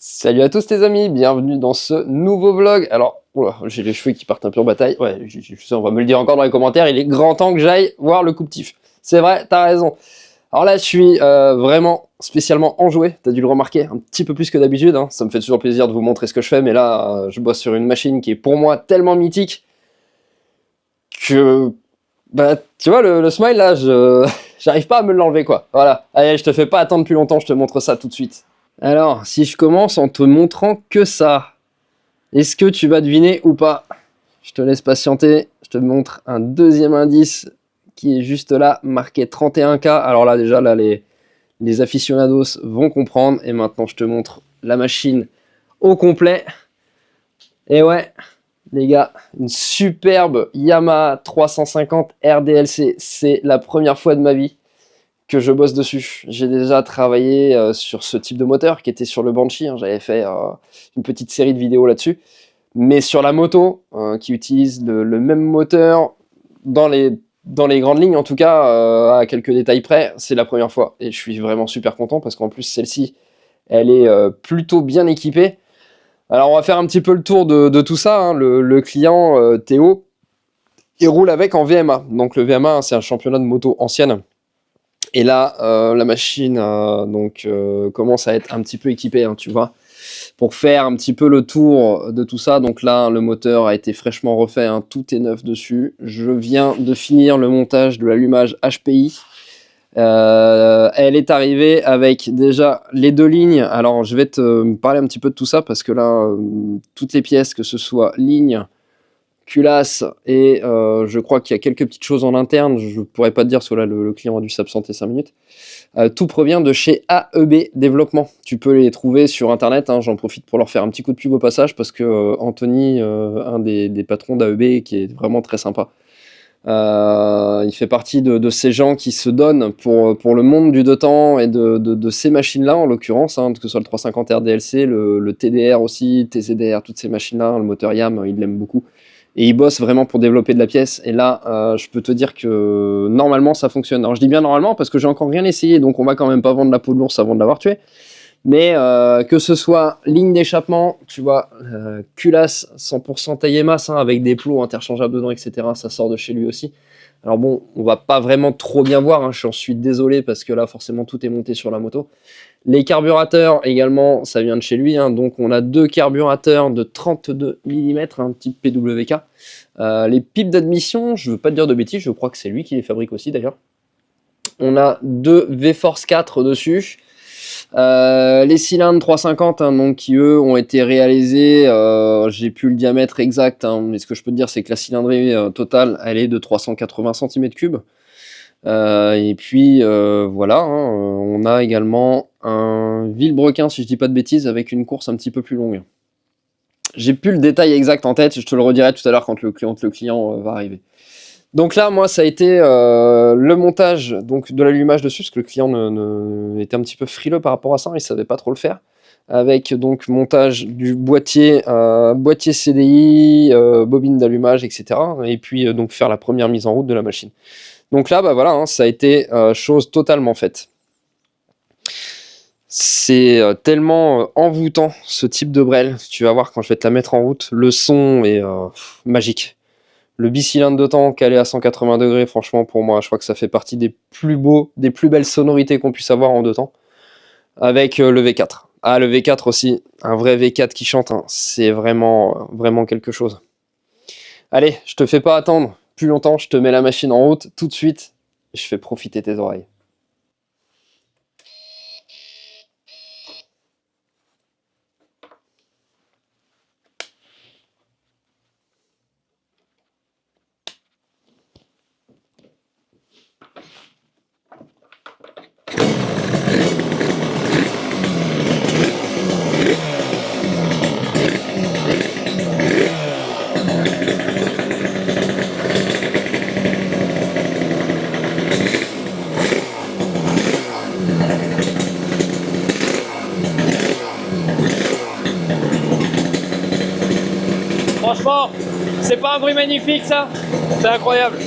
Salut à tous les amis, bienvenue dans ce nouveau vlog. Alors, oula, j'ai les cheveux qui partent un peu en bataille. Ouais, je sais, on va me le dire encore dans les commentaires, il est grand temps que j'aille voir le coupe-tif. C'est vrai, t'as raison. Alors là, je suis vraiment spécialement enjoué, t'as dû le remarquer, un petit peu plus que d'habitude. Hein. Ça me fait toujours plaisir de vous montrer ce que je fais, mais là, je bosse sur une machine qui est pour moi tellement mythique que... Bah, tu vois, le smile là, j'arrive pas à me l'enlever quoi. Voilà, allez, je te fais pas attendre plus longtemps, je te montre ça tout de suite. Alors, si je commence en te montrant que ça, est-ce que tu vas deviner ou pas? Je te laisse patienter, je te montre un deuxième indice qui est juste là, marqué 31K. Alors là, déjà, là, les aficionados vont comprendre. Et maintenant, je te montre la machine au complet. Et ouais, les gars, une superbe Yamaha 350 RDLC. C'est la première fois de ma vie que je bosse dessus. J'ai déjà travaillé sur ce type de moteur qui était sur le Banshee. Hein. J'avais fait une petite série de vidéos là-dessus. Mais sur la moto, qui utilise le même moteur dans les grandes lignes, en tout cas, à quelques détails près, c'est la première fois. Et je suis vraiment super content parce qu'en plus, celle-ci, elle est plutôt bien équipée. Alors, on va faire un petit peu le tour de tout ça. Hein. Le client, Théo, il roule avec en VMA. Donc, le VMA, c'est un championnat de moto ancienne. Et là, la machine commence à être un petit peu équipée, hein, tu vois, pour faire un petit peu le tour de tout ça. Donc là, le moteur a été fraîchement refait, hein, tout est neuf dessus. Je viens de finir le montage de l'allumage HPI. Elle est arrivée avec déjà les deux lignes. Alors, je vais te parler un petit peu de tout ça parce que là, toutes les pièces, que ce soit ligne, culasse et je crois qu'il y a quelques petites choses en interne, je pourrais pas te dire, parce que là le client a dû s'absenter 5 minutes. Tout provient de chez AEB Développement. Tu peux les trouver sur internet, hein. J'en profite pour leur faire un petit coup de pub au passage parce que Anthony, un des patrons d'AEB, qui est vraiment très sympa, il fait partie de ces gens qui se donnent pour le monde du deux temps et de ces machines-là en l'occurrence, hein, que ce soit le 350 RDLC, le TDR aussi, TZR, toutes ces machines-là, hein, le moteur YAM, il l'aime beaucoup. Et ils bossent vraiment pour développer de la pièce. Et là, je peux te dire que normalement, ça fonctionne. Alors, je dis bien normalement parce que j'ai encore rien essayé, donc on va quand même pas vendre la peau de l'ours avant de l'avoir tué. Mais que ce soit ligne d'échappement, tu vois, culasse 100% taille et masse, hein, avec des plots interchangeables dedans, etc. Ça sort de chez lui aussi. Alors bon, on va pas vraiment trop bien voir, hein, j'en suis désolé parce que là, forcément, tout est monté sur la moto. Les carburateurs également, ça vient de chez lui, hein, donc on a deux carburateurs de 32 mm, un type PWK. Les pipes d'admission, je veux pas te dire de bêtises, je crois que c'est lui qui les fabrique aussi d'ailleurs. On a deux V-Force 4 dessus. Les cylindres 350, hein, donc, qui eux ont été réalisés, j'ai plus le diamètre exact, hein, mais ce que je peux te dire c'est que la cylindrée totale, elle est de 380 cm3. Et puis voilà, hein, on a également un Villebrequin, si je dis pas de bêtises, avec une course un petit peu plus longue. J'ai plus le détail exact en tête, je te le redirai tout à l'heure quand le client va arriver. Donc là, moi, ça a été le montage donc, de l'allumage dessus, parce que le client était un petit peu frileux par rapport à ça, il savait pas trop le faire. Avec donc montage du boîtier, boîtier CDI, bobine d'allumage, etc. Et puis donc faire la première mise en route de la machine. Donc là, bah voilà, hein, ça a été chose totalement faite. C'est tellement envoûtant ce type de brel. Tu vas voir quand je vais te la mettre en route, le son est magique. Le bicylindre de temps calé à 180 degrés, franchement pour moi, je crois que ça fait partie des plus beaux, des plus belles sonorités qu'on puisse avoir en deux temps. Avec le V4. Ah, le V4 aussi, un vrai V4 qui chante, hein, c'est vraiment, vraiment quelque chose. Allez, je te fais pas attendre plus longtemps, je te mets la machine en route tout de suite, et je fais profiter tes oreilles. Franchement, c'est pas un bruit magnifique ça? C'est incroyable.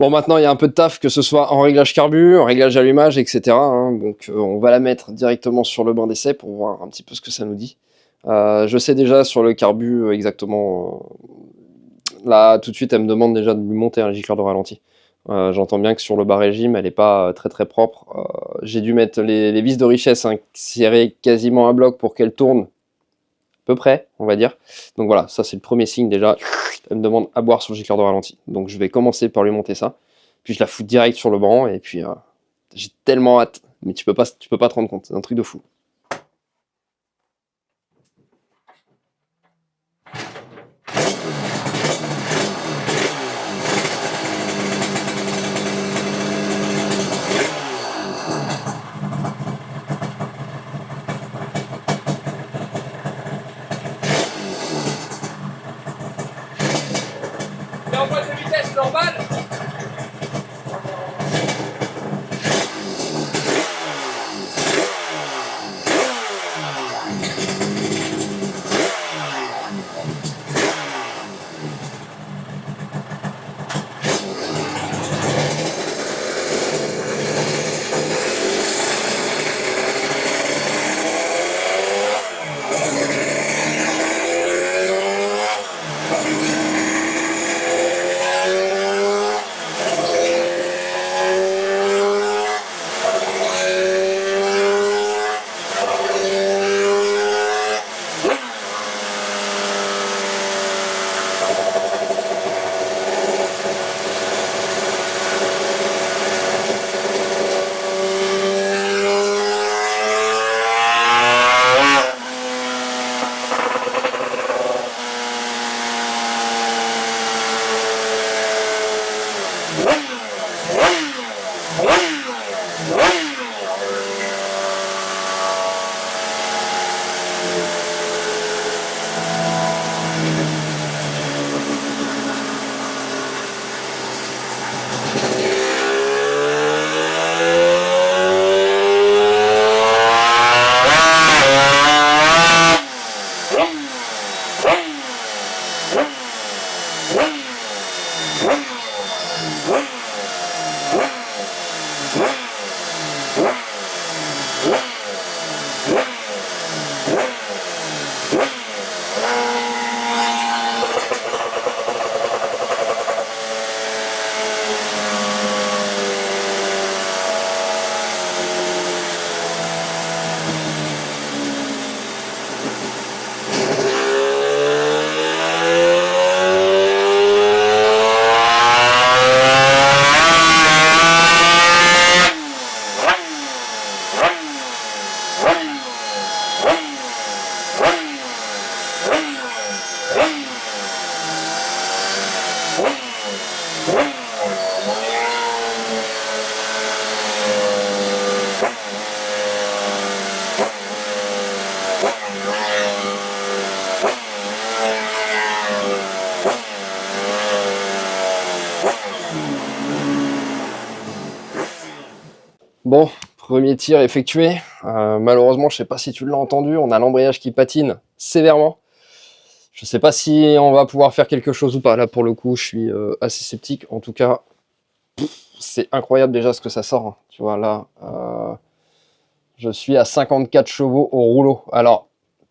Bon, maintenant, il y a un peu de taf, que ce soit en réglage carbu, en réglage allumage, etc. hein. Donc, on va la mettre directement sur le banc d'essai pour voir un petit peu ce que ça nous dit. Je sais déjà sur le carbu exactement. Là, tout de suite, elle me demande déjà de lui monter un gicleur de ralenti. J'entends bien que sur le bas régime, elle n'est pas très très propre. J'ai dû mettre les vis de richesse serrées quasiment à bloc pour qu'elle tourne à peu près, on va dire. Donc voilà, ça c'est le premier signe déjà. Elle me demande à boire sur le gicleur de ralenti. Donc je vais commencer par lui monter ça. Puis je la fous direct sur le banc et puis j'ai tellement hâte. Mais tu peux pas te rendre compte, c'est un truc de fou. Et en boîte de vitesse normale. Bon, premier tir effectué. Malheureusement, je sais pas si tu l'as entendu, on a l'embrayage qui patine sévèrement. Je sais pas si on va pouvoir faire quelque chose ou pas. Là, pour le coup, je suis assez sceptique. En tout cas, c'est incroyable déjà ce que ça sort. Hein. Tu vois, là, je suis à 54 chevaux au rouleau. Alors,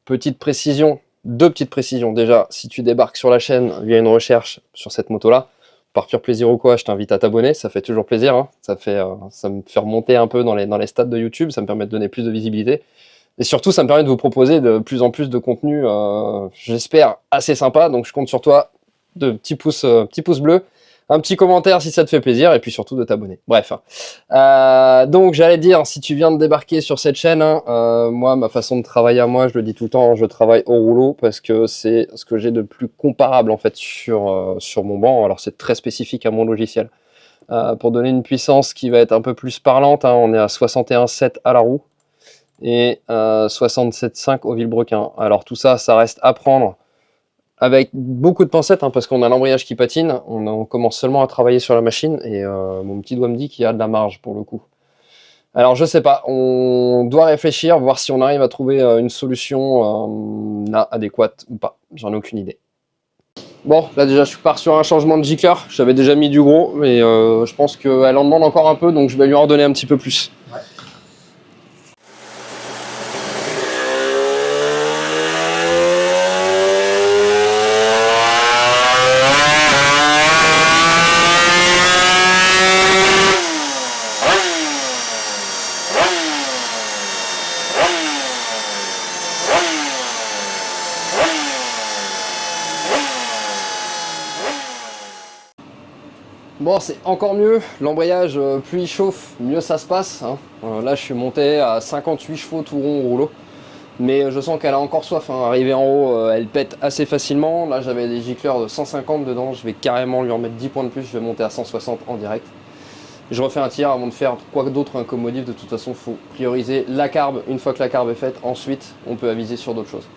petite précision, deux petites précisions. Déjà, si tu débarques sur la chaîne via une recherche sur cette moto-là, par pur plaisir ou quoi, je t'invite à t'abonner, ça fait toujours plaisir. Hein. Ça me fait remonter un peu dans les stats de YouTube, ça me permet de donner plus de visibilité. Et surtout, ça me permet de vous proposer de plus en plus de contenu, j'espère, assez sympa. Donc, je compte sur toi de petits pouces bleus, un petit commentaire si ça te fait plaisir, et puis surtout de t'abonner. Bref. Donc, j'allais dire, si tu viens de débarquer sur cette chaîne, hein, moi, ma façon de travailler à moi, je le dis tout le temps, je travaille au rouleau parce que c'est ce que j'ai de plus comparable en fait sur mon banc. Alors, c'est très spécifique à mon logiciel. Pour donner une puissance qui va être un peu plus parlante, hein, on est à 61,7 à la roue et 67,5 au vilebrequin. Alors tout ça, ça reste à prendre avec beaucoup de pincettes, hein, parce qu'on a l'embrayage qui patine, on commence seulement à travailler sur la machine, et mon petit doigt me dit qu'il y a de la marge pour le coup. Alors je sais pas, on doit réfléchir, voir si on arrive à trouver une solution là, adéquate ou pas, j'en ai aucune idée. Bon, là déjà je pars sur un changement de gicleur. J'avais déjà mis du gros, mais je pense qu'elle en demande encore un peu, donc je vais lui en redonner un petit peu plus. Ouais. Bon, c'est encore mieux, l'embrayage, plus il chauffe, mieux ça se passe. Hein. Là, je suis monté à 58 chevaux tout rond au rouleau. Mais je sens qu'elle a encore soif. Hein. Arrivée en haut, elle pète assez facilement. Là, j'avais des gicleurs de 150 dedans. Je vais carrément lui en mettre 10 points de plus. Je vais monter à 160 en direct. Je refais un tir avant de faire quoi d'autre un commodif. De toute façon, il faut prioriser la carbe. Une fois que la carbe est faite, ensuite, on peut aviser sur d'autres choses.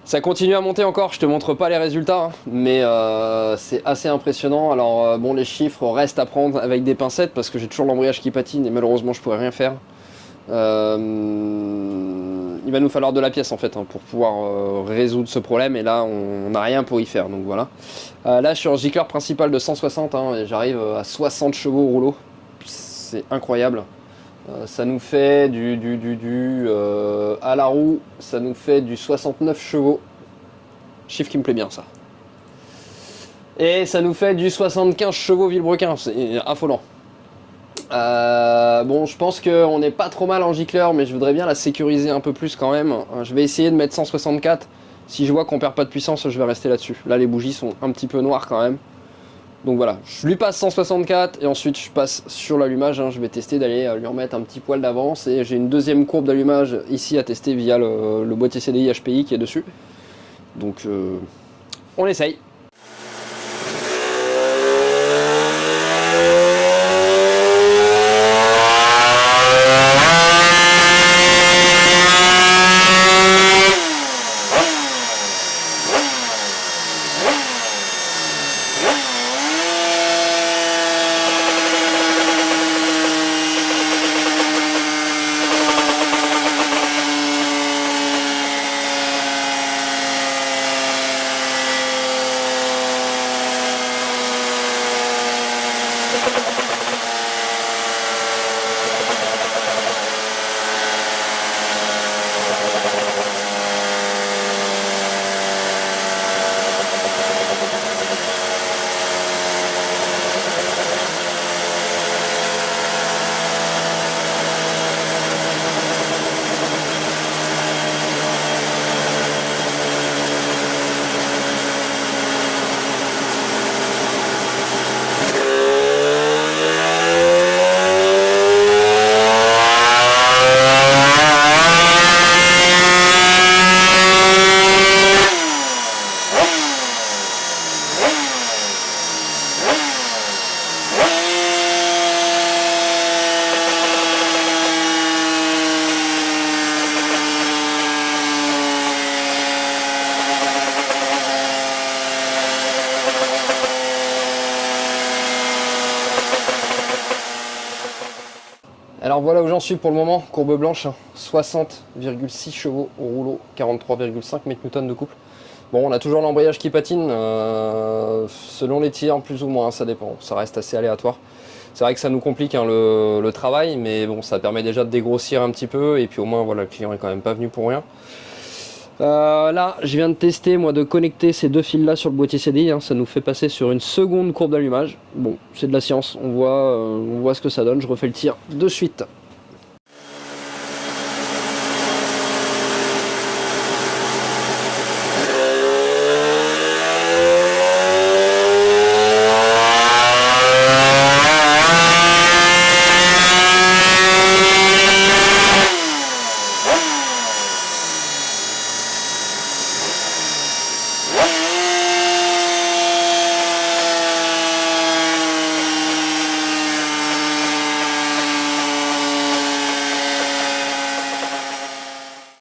Ça continue à monter encore, je te montre pas les résultats, hein, mais c'est assez impressionnant. Alors bon, les chiffres restent à prendre avec des pincettes parce que j'ai toujours l'embrayage qui patine et malheureusement je pourrais rien faire. Il va nous falloir de la pièce en fait hein, pour pouvoir résoudre ce problème et là on n'a rien pour y faire, donc voilà. Là je suis en gicleur principal de 160 hein, et j'arrive à 60 chevaux au rouleau, c'est incroyable. Ça nous fait à la roue, ça nous fait du 69 chevaux. Chiffre qui me plaît bien ça. Et ça nous fait du 75 chevaux Villebrequin, c'est affolant. Bon, je pense qu'on n'est pas trop mal en gicleur, mais je voudrais bien la sécuriser un peu plus quand même. Je vais essayer de mettre 164. Si je vois qu'on perd pas de puissance, je vais rester là-dessus. Là, les bougies sont un petit peu noires quand même. Donc voilà, je lui passe 164 et ensuite je passe sur l'allumage. Hein. Je vais tester d'aller lui remettre un petit poil d'avance et j'ai une deuxième courbe d'allumage ici à tester via le boîtier CDI HPI qui est dessus. Donc on essaye. Alors voilà où j'en suis pour le moment, courbe blanche, 60,6 chevaux au rouleau, 43,5 Nm de couple. Bon, on a toujours l'embrayage qui patine, selon les tirs, plus ou moins, ça dépend, ça reste assez aléatoire. C'est vrai que ça nous complique hein, le travail, mais bon, ça permet déjà de dégrossir un petit peu, et puis au moins, voilà, le client est quand même pas venu pour rien. Là, je viens de tester, moi, de connecter ces deux fils-là sur le boîtier CDI, hein, ça nous fait passer sur une seconde courbe d'allumage. Bon, c'est de la science, on voit ce que ça donne, je refais le tir de suite.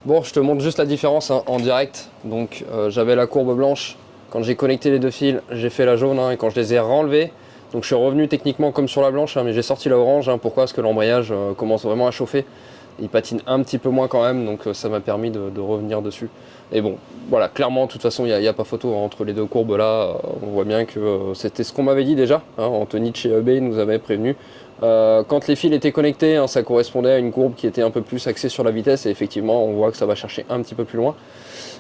Bon, je te montre juste la différence hein, en direct. Donc j'avais la courbe blanche. Quand j'ai connecté les deux fils, j'ai fait la jaune hein, et quand je les ai renlevés, donc je suis revenu techniquement comme sur la blanche, hein, mais j'ai sorti la orange. Hein. Pourquoi? Parce que l'embrayage commence vraiment à chauffer. Il patine un petit peu moins quand même, donc ça m'a permis de revenir dessus. Et bon, voilà, clairement, de toute façon, il n'y a pas photo hein, entre les deux courbes là. On voit bien que c'était ce qu'on m'avait dit déjà. Hein, Anthony de chez eBay nous avait prévenu. Quand les fils étaient connectés, hein, ça correspondait à une courbe qui était un peu plus axée sur la vitesse. Et effectivement, on voit que ça va chercher un petit peu plus loin.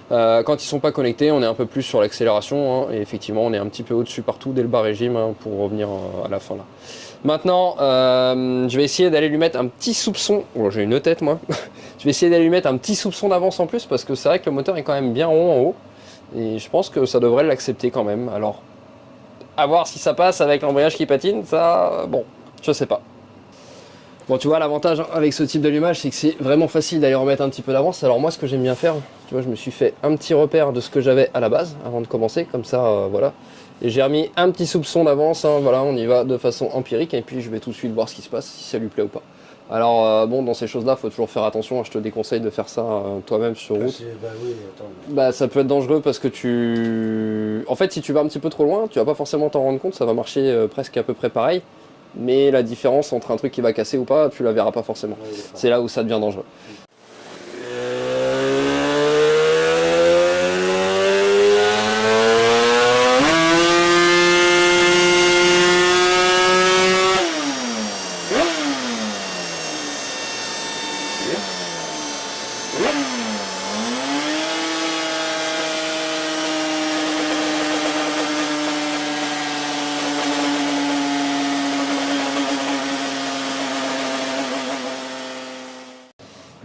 Quand ils sont pas connectés, on est un peu plus sur l'accélération. Hein, et effectivement, on est un petit peu au-dessus partout dès le bas régime hein, pour revenir à la fin là. Maintenant, je vais essayer d'aller lui mettre un petit soupçon. Oh, j'ai une tête moi. Je vais essayer d'aller lui mettre un petit soupçon d'avance en plus parce que c'est vrai que le moteur est quand même bien rond en haut. Et je pense que ça devrait l'accepter quand même. Alors, à voir si ça passe avec l'embrayage qui patine, ça, bon, je sais pas. Bon, tu vois, l'avantage hein, avec ce type d'allumage, c'est que c'est vraiment facile d'aller remettre un petit peu d'avance. Alors moi, ce que j'aime bien faire, tu vois, je me suis fait un petit repère de ce que j'avais à la base avant de commencer, comme ça, voilà. Et j'ai remis un petit soupçon d'avance, hein, voilà, on y va de façon empirique, et puis je vais tout de suite voir ce qui se passe, si ça lui plaît ou pas. Alors bon, dans ces choses-là, faut toujours faire attention, hein, je te déconseille de faire ça toi-même sur route. Bah oui, attends. Bah ça peut être dangereux parce que tu... En fait, si tu vas un petit peu trop loin, tu vas pas forcément t'en rendre compte, ça va marcher presque à peu près pareil. Mais la différence entre un truc qui va casser ou pas, tu la verras pas forcément. Ouais, c'est là où ça devient dangereux.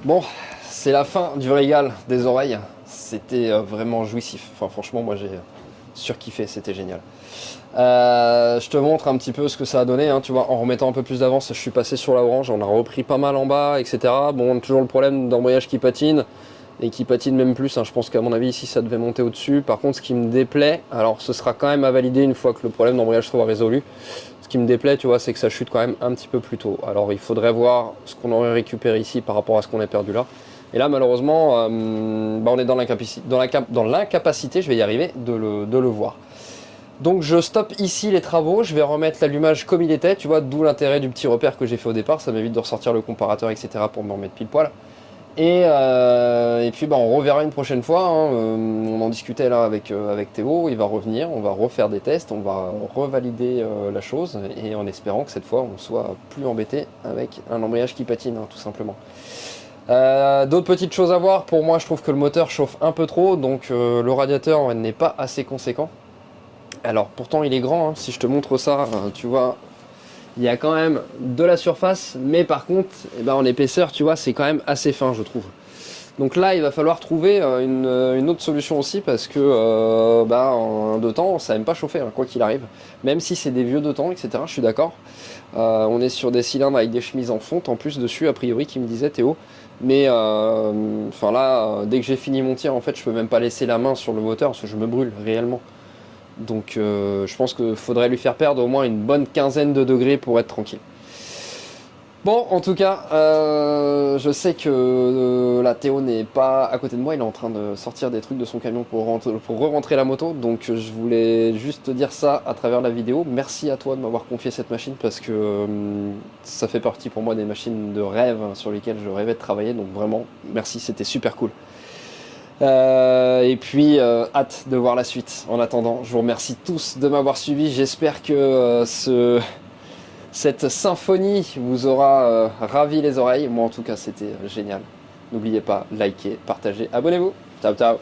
Bon, c'est la fin du régal des oreilles. C'était vraiment jouissif. Enfin, franchement, moi j'ai surkiffé, c'était génial. Je te montre un petit peu ce que ça a donné. Hein, tu vois, en remettant un peu plus d'avance, je suis passé sur la orange. On a repris pas mal en bas, etc. Bon, toujours le problème d'embrayage qui patine. Et qui patine même plus. Hein. Je pense qu'à mon avis, ici, ça devait monter au-dessus. Par contre, ce qui me déplaît, alors ce sera quand même à valider une fois que le problème d'embrayage sera résolu. Ce qui me déplaît, tu vois, c'est que ça chute quand même un petit peu plus tôt. Alors il faudrait voir ce qu'on aurait récupéré ici par rapport à ce qu'on a perdu là. Et là, malheureusement, on est dans l'incapacité, je vais y arriver, de le voir. Donc je stoppe ici les travaux, je vais remettre l'allumage comme il était, tu vois, d'où l'intérêt du petit repère que j'ai fait au départ. Ça m'évite de ressortir le comparateur, etc. pour m'en remettre pile poil. Et puis on reverra une prochaine fois, hein. On en discutait là avec Théo, il va revenir, on va refaire des tests, on va revalider la chose, et en espérant que cette fois on soit plus embêté avec un embrayage qui patine, hein, tout simplement. D'autres petites choses à voir, pour moi je trouve que le moteur chauffe un peu trop, donc le radiateur n'est pas assez conséquent. Alors pourtant il est grand, hein. Si je te montre ça, tu vois... Il y a quand même de la surface, mais par contre, en épaisseur, tu vois, c'est quand même assez fin, je trouve. Donc là, il va falloir trouver une autre solution aussi, parce que en deux temps, ça n'aime pas chauffer, hein, quoi qu'il arrive. Même si c'est des vieux deux temps, etc., je suis d'accord. On est sur des cylindres avec des chemises en fonte, en plus dessus, a priori, qui me disait Théo. Mais là, dès que j'ai fini mon tir, en fait, je peux même pas laisser la main sur le moteur, parce que je me brûle réellement. Donc je pense qu'il faudrait lui faire perdre au moins une bonne quinzaine de degrés pour être tranquille. Bon, en tout cas, je sais que la Théo n'est pas à côté de moi, il est en train de sortir des trucs de son camion pour re-rentrer la moto, donc je voulais juste te dire ça à travers la vidéo. Merci à toi de m'avoir confié cette machine, parce que ça fait partie pour moi des machines de rêve sur lesquelles je rêvais de travailler, donc vraiment, merci, c'était super cool. Et puis hâte de voir la suite. En attendant, je vous remercie tous de m'avoir suivi. J'espère que cette symphonie vous aura ravi les oreilles. Moi en tout cas c'était génial. N'oubliez pas, likez, partagez, abonnez-vous. Ciao ciao.